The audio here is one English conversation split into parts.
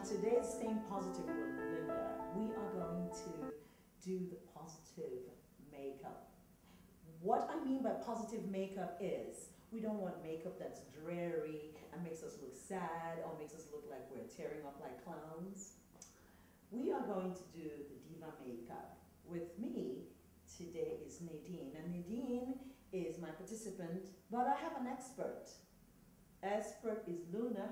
today's Staying Positive with Linda, we are going to do the positive makeup. What I mean by positive makeup is we don't want makeup that's dreary and makes us look sad or makes us look like we're tearing up like clowns. We are going to do the diva makeup. With me today is Nadine, and Nadine is my participant, but I have an expert. Expert is Luna.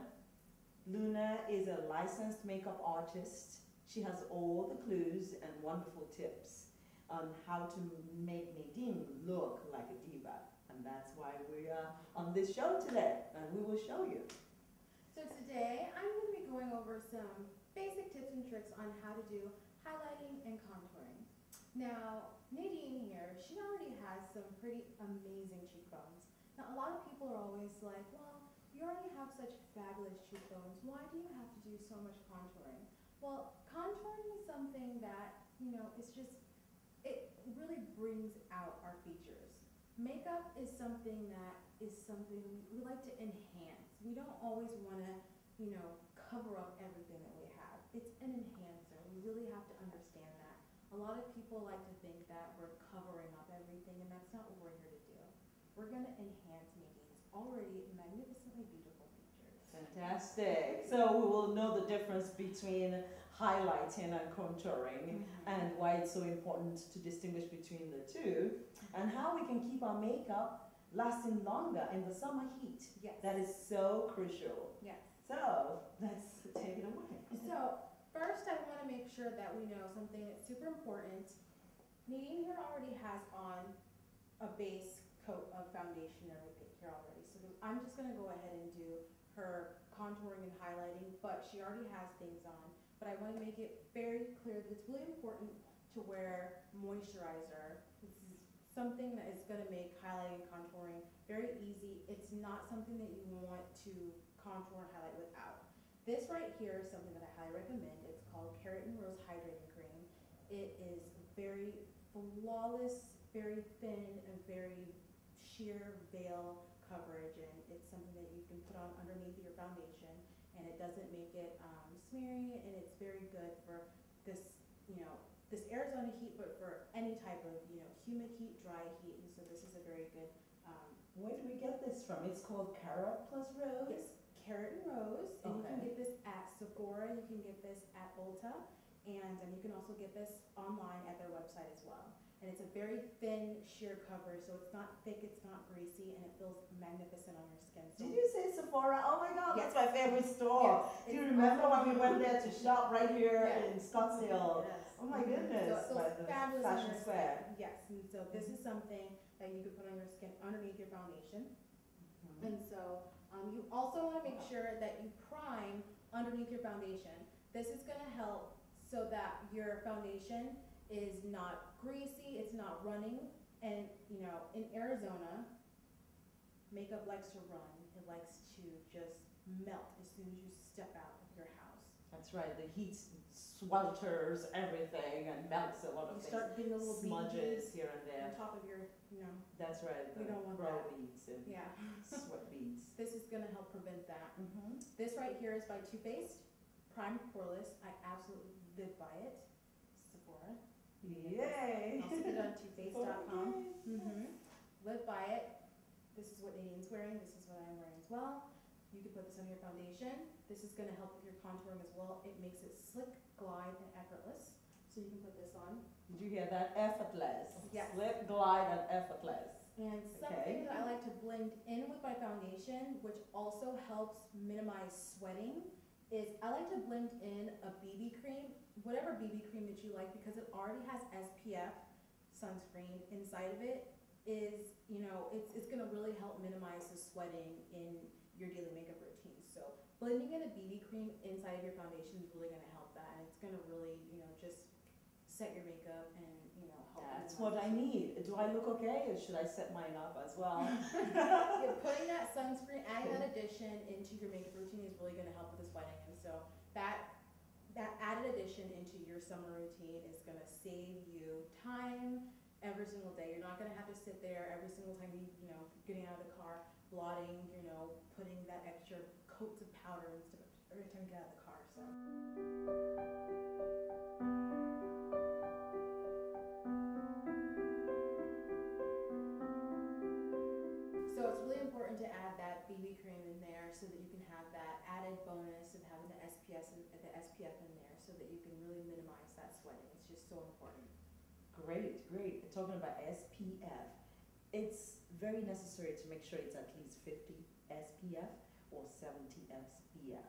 Luna is a licensed makeup artist. She has all the clues and wonderful tips on how to make Nadine look like a diva. And that's why we are on this show today, and we will show you. So today I'm going to be going over some basic tips and tricks on how to do highlighting and contouring. Now, Nadine here, she already has some pretty amazing cheekbones. Now, a lot of people are always like, well, you already have such fabulous cheekbones. Why do you have to do so much contouring? Well, contouring is something that, it really brings out our features. Makeup is something we like to enhance. We don't always want to, cover up everything that we have. It's an enhancer. We really have to understand that. A lot of people like to think that we're covering up everything, and that's not what we're here to do. We're going to enhance Nadine's already magnificently beautiful features. Fantastic. So we will know the difference between highlighting and contouring, and why it's so important to distinguish between the two, and how we can keep our makeup lasting longer in the summer heat. Yes. That is so crucial. Yes. So let's take it away. So first I want to make sure that we know something that's super important. Nadine here already has on a base coat of foundation and everything here already. So I'm just going to go ahead and do her contouring and highlighting, but she already has things on. But I want to make it very clear that it's really important to wear moisturizer. This is something that is going to make highlighting and contouring very easy. It's not something that you want to contour and highlight without. This right here is something that I highly recommend. It's called Carrot and Rose Hydrating Cream. It is very flawless, very thin, and very sheer veil coverage, and it's something that you can put on underneath your foundation, and it doesn't make it smeary, and it's very good for this, this Arizona heat, but for any type of, humid heat, dry heat, and so this is a very good. Where do we get this from? It's called Carrot plus Rose? Yes, Carrot and Rose, and you can Okay. get this at Sephora, you can get this at Ulta, and you can also get this online at their website as well. And it's a very thin, sheer cover, so it's not thick, it's not greasy, and it feels magnificent on your skin. So Did you say Sephora? Oh my God, Yes. that's my favorite store. Yes, Do you it's remember awesome. when we went there to shop right here Yes. in Scottsdale? Yes. Oh my goodness, So by it the feels fabulous on Fashion your Square. skin. Yes, and so this is something that you could put on your skin underneath your foundation. And so you also want to make sure that you prime underneath your foundation. This is going to help so that your foundation is not greasy, it's not running, and in Arizona, makeup likes to run. It likes to just melt as soon as you step out of your house. That's right, the heat swelters everything and melts a lot of You things. start getting a little Smudges beads here and there. on top of your, That's right, We the don't want brow that. beads and yeah. sweat beads. This is going to help prevent that. This right here is by Too Faced, Prime Poreless. I absolutely live by it. Sephora. Yay! Also get it on toofaced.com. Okay. Live by it. This is what Nadine's wearing. This is what I'm wearing as well. You can put this on your foundation. This is going to help with your contouring as well. It makes it slick, glide, and effortless. So you can put this on. Did you hear that? Effortless. Yes. Slip, glide, and effortless. And something that I like to blend in with my foundation, which also helps minimize sweating, is I like to blend in a BB cream, whatever BB cream that you like, because it already has SPF sunscreen inside of it. It's going to really help minimize the sweating in your daily makeup routine. So blending in a BB cream inside of your foundation is really going to help that, and it's going to really, just set your makeup and, help. That's what I need. Do I look okay, or should I set mine up as well? Yeah, putting that sunscreen, adding that addition into your makeup routine is really going to help with the sweating, and so that added addition into your summer routine is going to save you time every single day. You're not going to have to sit there every single time getting out of the car, blotting, putting that extra coats of powder and stuff every time you get out of the car. So it's really important to add that BB cream in there so that you can have that added bonus of having the SPF in there so that you can really minimize that sweating. It's just so important. Great, great. Talking about SPF, it's very necessary to make sure it's at least 50 SPF or 70 SPF.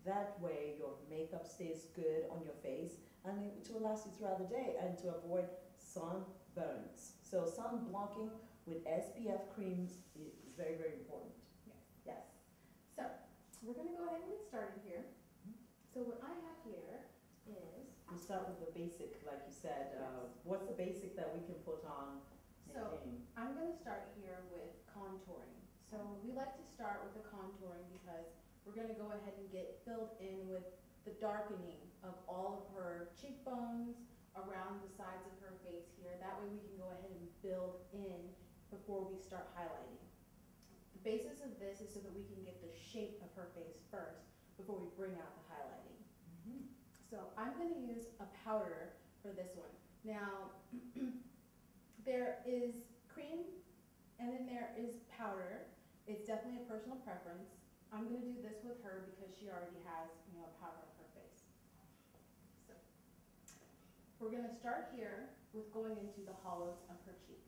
That way your makeup stays good on your face and it will last you throughout the day and to avoid sunburns. So sun blocking with SPF creams is very, very important. Yes. Yes. So we're going to go ahead and get started here. So what I have here is... We'll start with the basic, like you said. Yes. What's the basic that we can put on? So I'm going to start here with contouring. So we like to start with the contouring because we're going to go ahead and get filled in with the darkening of all of her cheekbones, around the sides of her face here. That way we can go ahead and build in before we start highlighting. The basis of this is so that we can get the shape of her face first before we bring out the highlighting. Mm-hmm. So I'm going to use a powder for this one. Now, there is cream and then there is powder. It's definitely a personal preference. I'm going to do this with her because she already has, a powder on her face. So we're going to start here with going into the hollows of her cheek.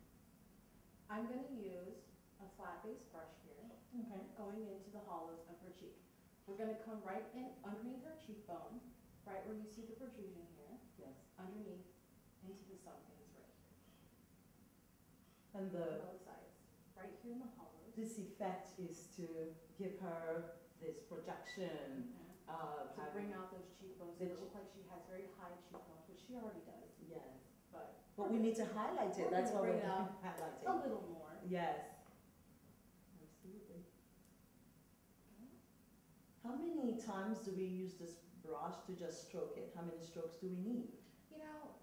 I'm going to use a flat base brush here, Okay. going into the hollows of her cheek. We're going to come right in underneath her cheekbone, right where you see the protrusion here, Yes. underneath into the sunken right here. And Both sides, right here in the hollows. this effect is to give her this projection. To bring out those cheekbones, so it look like she has very high cheekbones, which she already does. Yes. But we need to highlight it. we're That's why gonna we're bring it out highlighting. a little more. Yes. Absolutely. How many times do we use this brush to just stroke it? How many strokes do we need?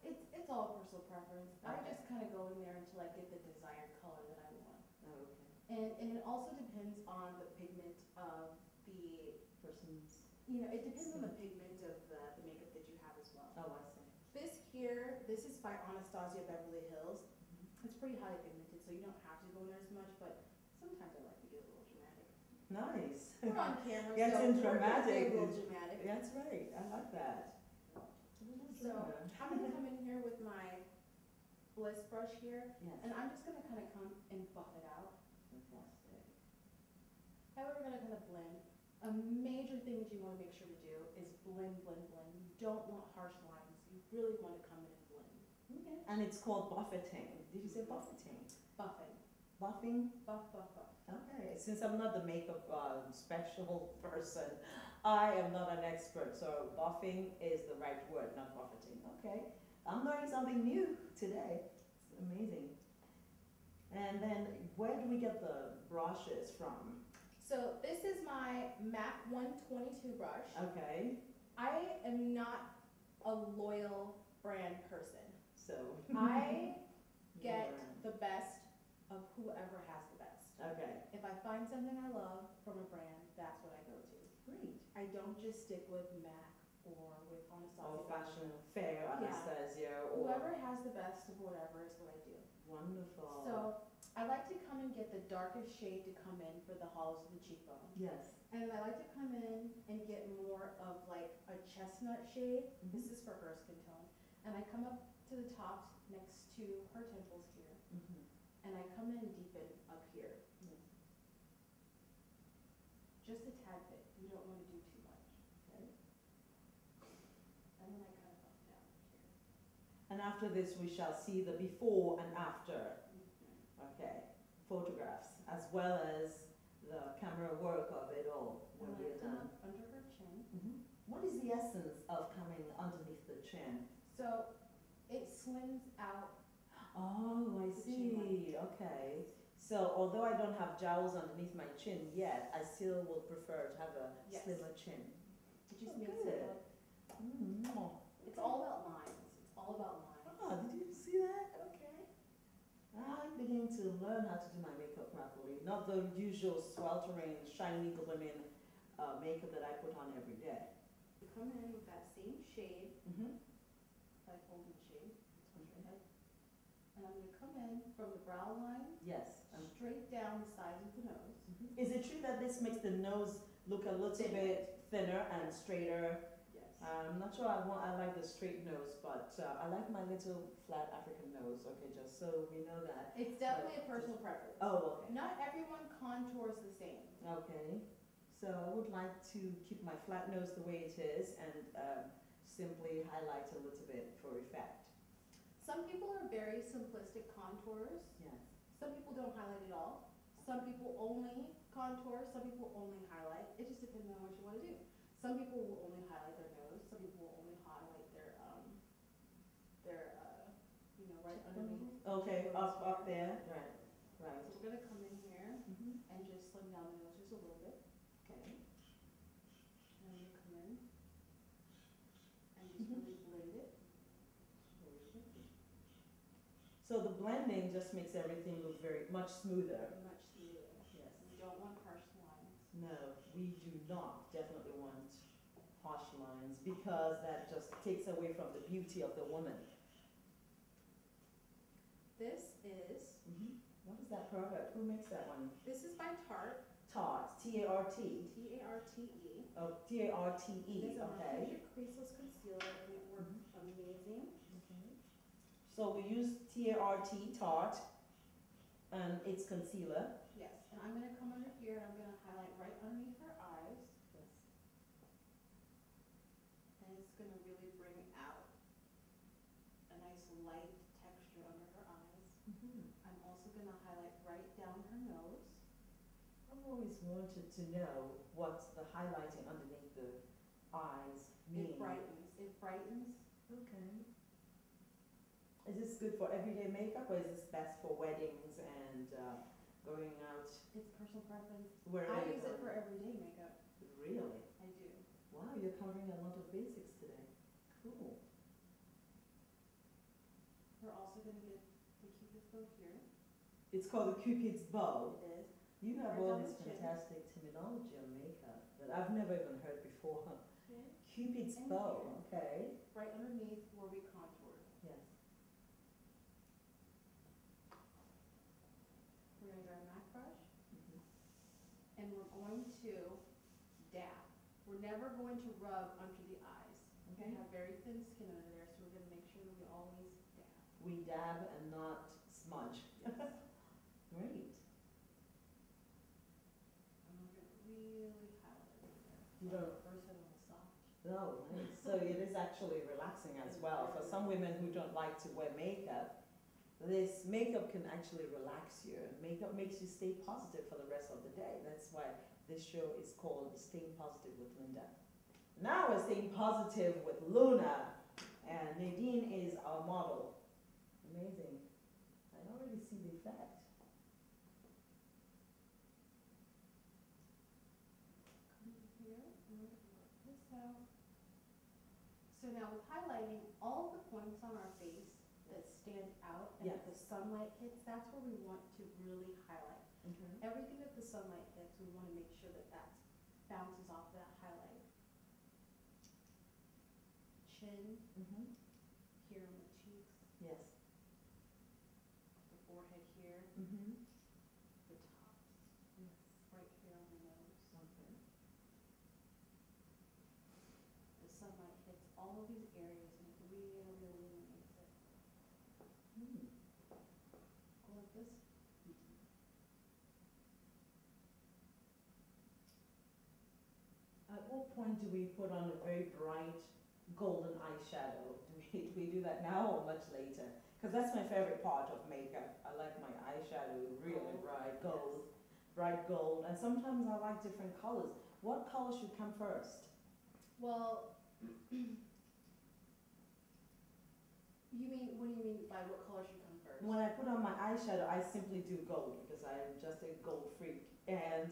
It's all personal preference. I Okay. just kind of go in there until I get the desired color that I want. Oh, okay. And it also depends on the pigment of the, Person's. it depends on the pigment of the makeup that you have as well. Oh, I see. This is by Anastasia Beverly Hills. It's pretty highly pigmented, so you don't have to go in there as much, but sometimes I like to get a little dramatic. Nice. We're on camera, Gets so in we're gonna dramatic. be a little dramatic. That's right. I like that. So I'm gonna come in here with my Bliss brush here, Yes. and I'm just gonna kind of come and buff it out. Fantastic. Now we're gonna kind of blend. A major thing that you want to make sure to do is blend, blend, blend. You don't want harsh lines. You really want to come in and blend. Okay. And it's called buffeting. Did you say buffeting? Buffing. Buffing? Buff, buff, buff. Okay. Since I'm not the makeup special person, I am not an expert. So buffing is the right word, not buffeting. Okay. I'm learning something new today. It's amazing. And then where do we get the brushes from? So this is my MAC 122 brush. Okay. I am not a loyal brand person. So I get the best of whoever has the best. Okay. If I find something I love from a brand, that's what I go to. Great. I don't just stick with MAC or with Anastasia. Old fashioned fair Anastasia or Whoever has the best of whatever is what I do. wonderful. So I like to come and get the darkest shade to come in for the hollows of the cheekbone. Yes. And I like to come in and get more of like a chestnut shade. Mhm. This is for her skin tone. And I come up to the tops next to her temples here. Mm-hmm. And I come in and deepen up here. Yes. Just a tad bit. You don't want to do too much. Okay. And then I kind of buff down here. And after this, we shall see the before and after. Okay. Photographs as well as the camera work of it all when And we I are come done. up under her chin. Mm-hmm. What is the essence of coming underneath the chin? So it slims out. Oh, I The chin see. Okay. So although I don't have jowls underneath my chin yet, I still would prefer to have a Yes. slimmer chin. It just Oh, makes good. it look. Mm. It's all about lines. It's all about lines. Oh, did you see that? Okay. I'm beginning to learn how to do my makeup properly. Not the usual sweltering, shiny, gleaming makeup that I put on every day. Come in with that same shade, Mm-hmm. like golden shade, touch your head. And I'm gonna come in from the brow line, Yes. straight down the sides of the nose. Is it true that this makes the nose look a little bit thinner and straighter? Yes. I'm not sure I like the straight nose, but I like my little flat African nose, okay, just so we know that. It's definitely a personal preference. Oh, okay. Not everyone contours the same. Okay, so I would like to keep my flat nose the way it is and simply highlight a little bit for effect. Some people are very simplistic contours. Yes. Some people don't highlight at all. Some people only contour, some people only highlight. It just depends on what you want to do. Some people will only highlight their nose. Some people will only highlight right underneath. Okay, up there, right, right. So we're gonna come in here Mm-hmm. and just slim down the nose just a little bit. Okay. And I'm gonna come in and just really blend it. So the blending just makes everything look very much smoother. Much smoother. Yes. We don't want harsh lines. No, we do not definitely want harsh lines because that just takes away from the beauty of the woman. This is, What is that product? Who makes that one? this is by Tarte. Tarte, T-A-R-T. T-A-R-T-E. Oh, T-A-R-T-E, It's a okay. Magic Creaseless Concealer and it works amazing. Okay. So we use T-A-R-T, Tarte, and it's concealer. Yes, and I'm gonna come under here and I'm gonna highlight right underneath her eyes. Yes. And it's gonna really bring out a nice light texture under her eyes. I'm also gonna highlight right down her nose. I've always wanted to know what the highlighting underneath the eyes means. It brightens. It brightens. Okay. Is this good for everyday makeup or is this best for weddings and going out? It's personal preference. Wherever I you're use it going? for everyday makeup. Really? I do. Wow, you're covering a lot of basics today. Cool. We're also gonna get the Cupid's bow here. It's called the Cupid's bow. It is. You have Right all down this the chin. fantastic terminology on makeup that I've never even heard before. Okay. Cupid's And bow, here. okay. Right underneath where we contoured. Yes. We're gonna grab a MAC brush and we're going to dab. We're never going to rub under the eyes. Okay. We have very thin skin under there, so we're gonna make sure that we always dab. We dab and not smudge. Yes. Great. And we're gonna really highlight it there. You don't- First and massage. Oh, nice. So it is actually relaxing as well. For some women who don't like to wear makeup, this makeup can actually relax you. Makeup makes you stay positive for the rest of the day. That's why this show is called Staying Positive with Lynda. Now we're staying positive with Luna, and Nadine is our model. Amazing. I already see the effect. Come over here and we're gonna work this out. So now with highlighting, all of the points on our face that stand out and Yes. if the sunlight hits, that's where we want to really highlight. Okay. Everything that the sunlight hits, we want to make sure that that bounces off that highlight. Chin, here on the cheeks, Yes. the forehead here, the tops, Yes. right here on the nose. Okay. The sunlight hits all of these areas and it really illuminates it. Go like this. At what point do we put on a very bright golden eyeshadow? Do we do that now or much later? Because that's my favorite part of makeup. I like my eyeshadow really bright gold, bright gold, and sometimes I like different colors. What color should come first? Well, what do you mean by what color should come first? When I put on my eyeshadow, I simply do gold because I'm just a gold freak. And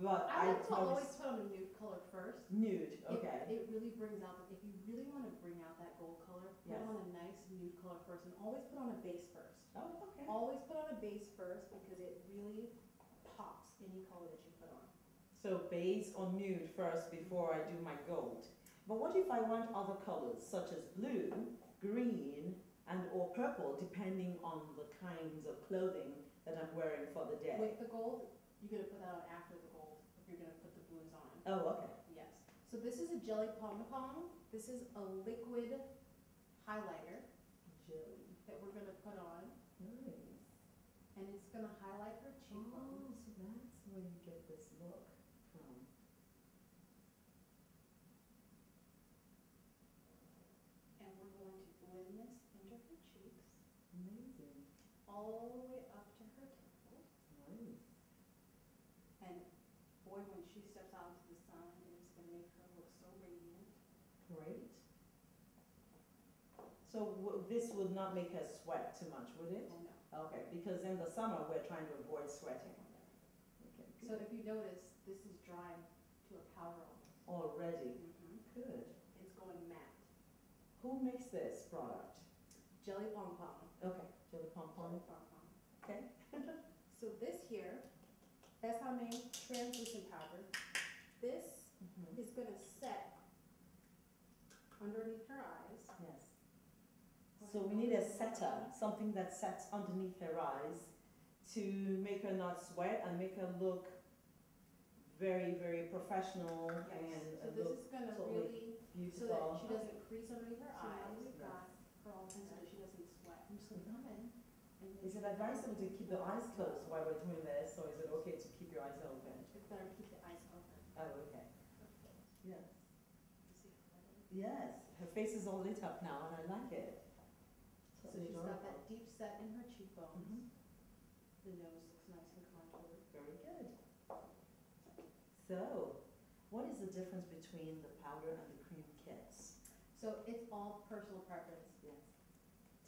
but I like to probably always put on a nude color first. nude. Okay. It really brings out, if you really want to bring out that gold color, put Yes. on a nice nude color first and always put on a base first. Oh, okay. Always put on a base first because it really pops any color that you put on. So beige or nude first before I do my gold. But what if I want other colors, such as blue, green, and or purple, depending on the kinds of clothing that I'm wearing for the day? With the gold, you're gonna put that on after the gold, if you're gonna put the blues on. Oh, okay. Yes. So this is a Jelly Pom Pom. This is a liquid highlighter Jelly. that we're gonna put on, Nice. and it's gonna highlight her Oh, cheekbones. so that's where you get this look from. And we're going to blend this into her cheeks, Amazing. all the way up to her temples. Nice. And boy, when she steps out into the sun, it is gonna make her look so radiant. Great. So this would not make her sweat too much, would it? Oh no. Okay, because in the summer, we're trying to avoid sweating. Okay, So good. if you notice, this is drying to a powder almost. Already, Mm-hmm. good. It's going matte. Who makes this product? Jelly Pom Pom. Okay, Jelly Pom Pom. Jelly Pom Pom. Okay. So this here, that's our main translucent powder. This Mhm. is gonna set underneath her eyes. Yes. So we need a setter, something that sets underneath her eyes to make her not sweat and make her look very, very professional Yes. and So this look is gonna totally really, so beautiful. that she doesn't crease underneath her So now eyes. we've got For all times so that she doesn't sweat. I'm just gonna come in. And Is it advisable to keep the eyes closed while we're doing this, or is it okay to keep your eyes open? It's better to keep the eyes open. Oh, okay. Yes. You see how that is? Yes, her face is all lit up now and I like it. So she's got that deep set in her cheekbones. Mhm. The nose looks nice and contoured. Very good. So, what is the difference between the powder and the cream kits? So it's all personal preference. Yes.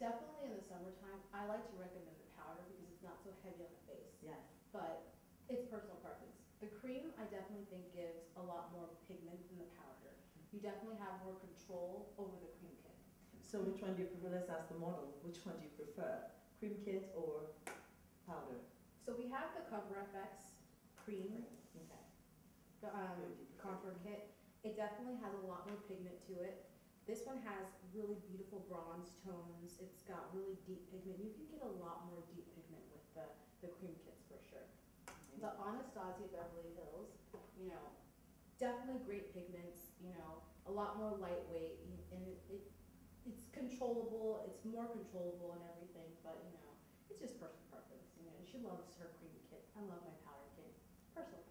Definitely in the summertime, I like to recommend the powder because it's not so heavy on the face. Yeah. But it's personal preference. The cream, I definitely think gives a lot more pigment than the powder. You definitely have more control over the cream kit. So which one do you prefer? Let's ask the model. Which one do you prefer? Cream kit or powder? So we have the Cover FX cream, Okay. the contour kit. It definitely has a lot more pigment to it. This one has really beautiful bronze tones. It's got really deep pigment. You can get a lot more deep pigment with the cream kits for sure. The Anastasia Beverly Hills, you know, definitely great pigments, you know, a lot more lightweight, and it's controllable, it's more controllable and everything, but you know, it's just personal preference, you know, she loves her cream kit, I love my powder kit, personal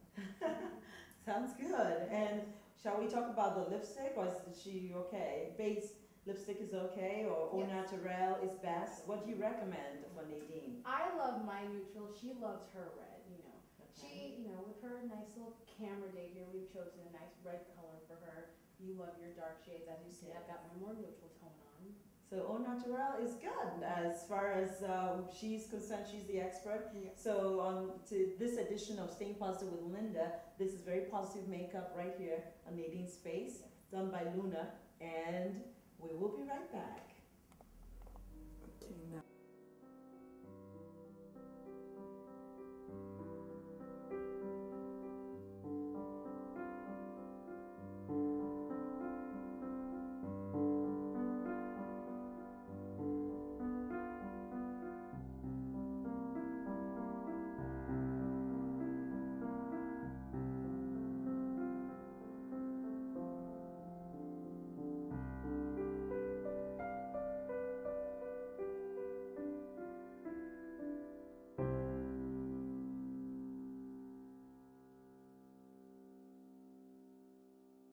preference. Sounds good. And shall we talk about the lipstick, or is she okay? Base lipstick is okay, or au Yes. naturel is best? What do you recommend for Nadine? I love my neutral, she loves her red, you know. Okay. She, you know, with her nice little camera day here, we've chosen a nice red color for her. You love your dark shades, as you see, I've got my more neutral tone on. So au naturel is good as far as she's concerned. She's the expert. Yeah. So to this edition of Staying Positive with Lynda, this is very positive makeup right here on Nadine's face, done by Luna, and we will be right back.